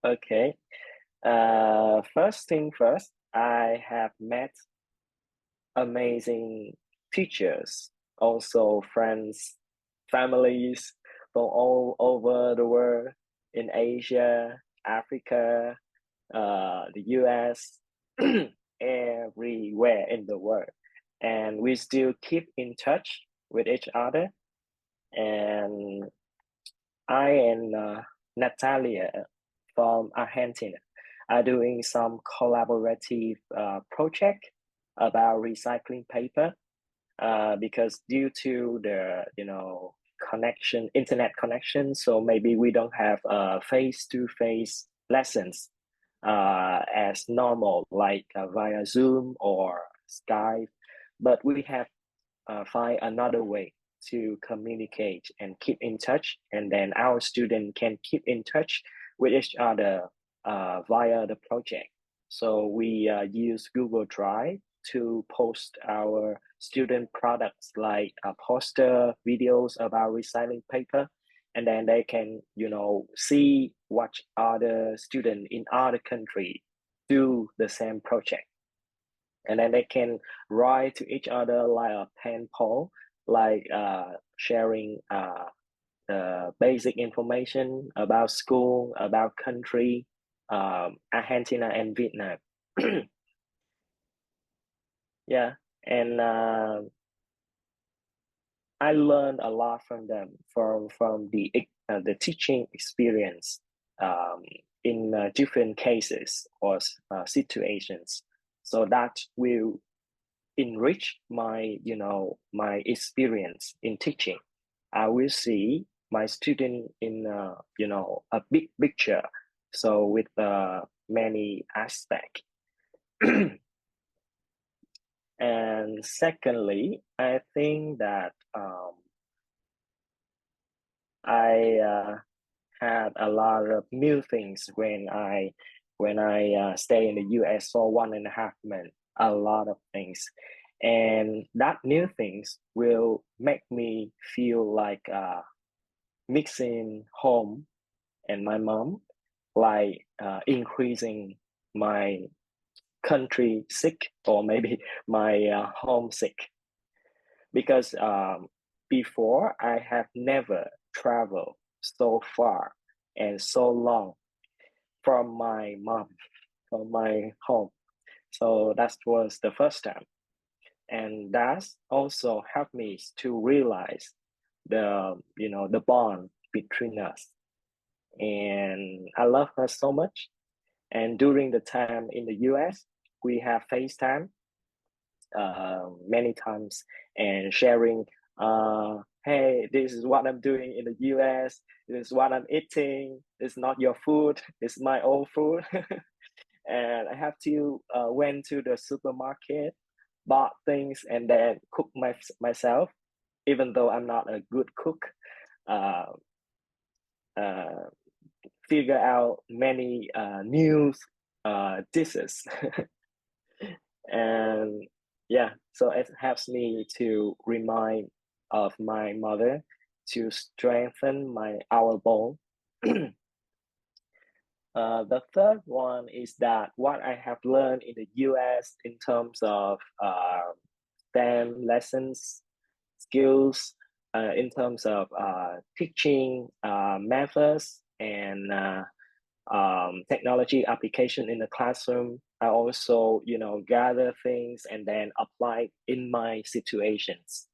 Okay. First thing first, I have met amazing teachers, also friends, families from all over the world, in Asia, Africa, the US, everywhere in the world. And we still keep in touch with each other. And I and Natalia from Argentina are doing some collaborative project about recycling paper, because due to the internet connection, so maybe we don't have face-to-face lessons as normal, like via Zoom or Skype, but we have find another way to communicate and keep in touch, and then our student can keep in touch with each other via the project. So we use Google Drive to post our student products like poster videos about recycling paper, and then they can see what other students in other country do the same project, and then they can write to each other like a pen pal, like sharing the basic information about school, about country, Argentina and Vietnam. Yeah, and I learned a lot from them, from the teaching experience, um, in different cases or situations. So that will enrich my, my experience in teaching. I will see my student in, a big picture. So with many aspects. And secondly, I think that I had a lot of new things when I stay in the US for 1.5 months. A lot of things, and that new things will make me feel like mixing home and my mom, like increasing my country sick or maybe my homesick, because before I have never traveled so far and so long from my mom, from my home. So that was the first time. And that also helped me to realize the bond between us. And I love her so much. And during the time in the US, we have FaceTime many times and sharing, hey, this is what I'm doing in the US, this is what I'm eating, it's not your food, it's my own food. And I have to went to the supermarket, bought things, and then cook myself, even though I'm not a good cook. Uh, uh, Figure out many new dishes. And yeah, so it helps me to remind of my mother, to strengthen our bond. The third one is that what I have learned in the US in terms of STEM lessons, skills, in terms of teaching methods and technology application in the classroom. I also, gather things and then apply in my situations.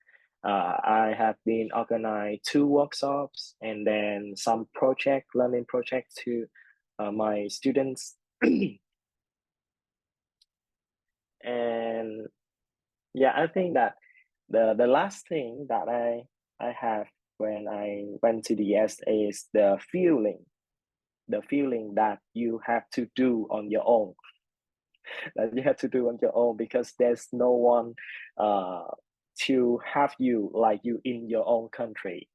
I have been organized 2 workshops and then some learning projects to my students. And yeah, I think that the last thing that I have when I went to the USA is the feeling that you have to do on your own, because there's no one to have you like you in your own country.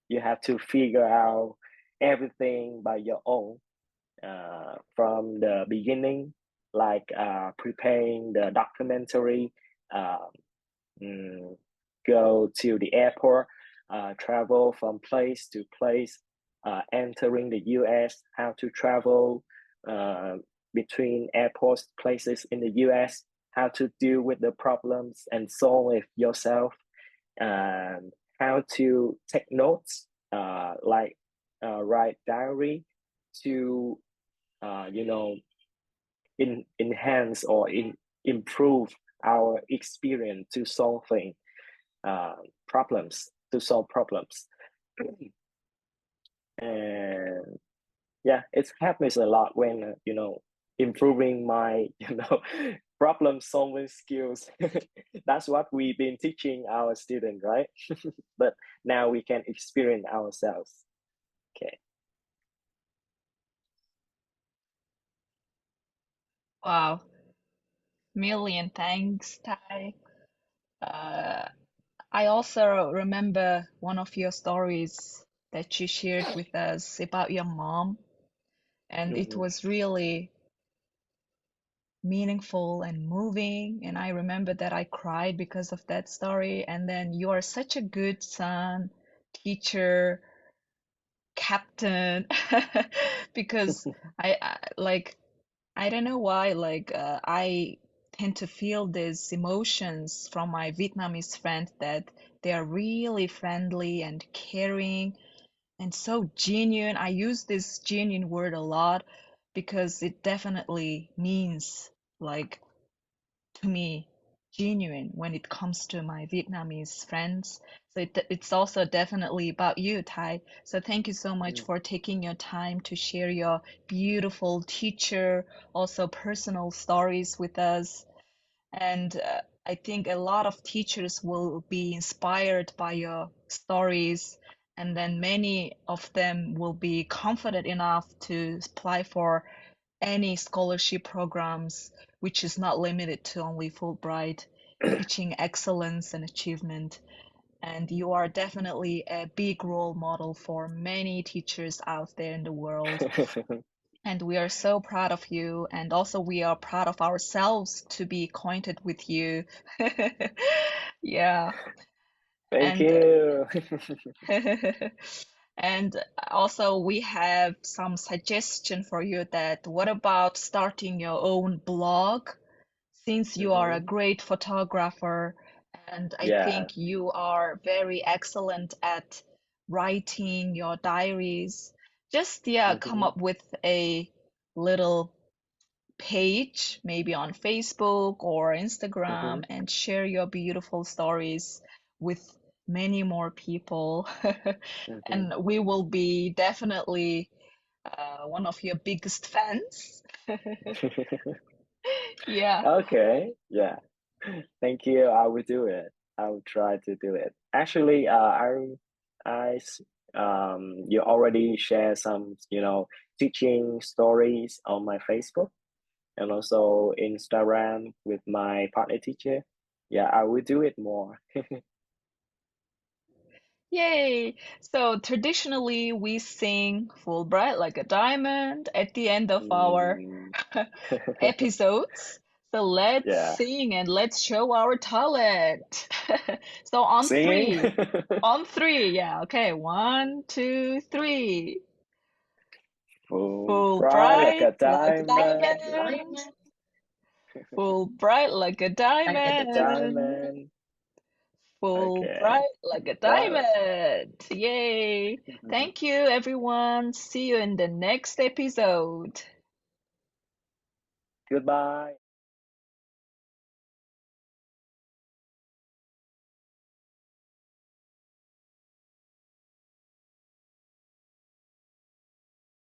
You have to figure out everything by your own, from the beginning, like preparing the documentary, uh, mm, go to the airport, travel from place to place, entering the US, how to travel uh, between airports, places in the US, how to deal with the problems and solve it yourself, how to take notes, like write diary to, enhance or improve our experience to solving problems, to solve problems. And yeah, it's helped me a lot when improving my problem solving skills. That's what we've been teaching our students, right? But now we can experience ourselves. Okay. Wow. Million thanks, Tai. Uh, I also remember one of your stories that you shared with us about your mom, and it Mm-hmm. was really meaningful and moving. And I remember that I cried because of that story. And then you are such a good son, teacher, captain, because like I don't know why, like I tend to feel these emotions from my Vietnamese friends that they are really friendly and caring and so genuine. I use this genuine word a lot because it definitely means, like, to me, genuine when it comes to my Vietnamese friends. So it's also definitely about you, Thai. So thank you so much for taking your time to share your beautiful teacher, also personal stories with us. And I think a lot of teachers will be inspired by your stories, and then many of them will be confident enough to apply for any scholarship programs, which is not limited to only Fulbright, teaching excellence and achievement. And you are definitely a big role model for many teachers out there in the world. And we are so proud of you. And also, we are proud of ourselves to be acquainted with you. Yeah. Thank And you. and also we have some suggestion for you that what about starting your own blog? Since you are a Hmm. great photographer, and I Yeah. think you are very excellent at writing your diaries, just yeah, come Hmm. up with a little page, maybe on Facebook or Instagram, Hmm. and share your beautiful stories with many more people. Hmm. And we will be definitely one of your biggest fans. Yeah. Okay. Yeah. Thank you. I will do it. I will try to do it. Actually, you already share some, teaching stories on my Facebook and also Instagram with my partner teacher. Yeah, I will do it more. Yay! So traditionally, we sing Fulbright like a diamond at the end of our Mm, episodes. So let's yeah. sing and let's show our talent. So on Singing. three. On three, yeah. Okay, one, two, three. Full bright like a Fulbright like a diamond. diamond. Fulbright like a Like a diamond. diamond. Okay. Fulbright like a Well, diamond. Yay. Thank you, everyone. See you in the next episode. goodbye.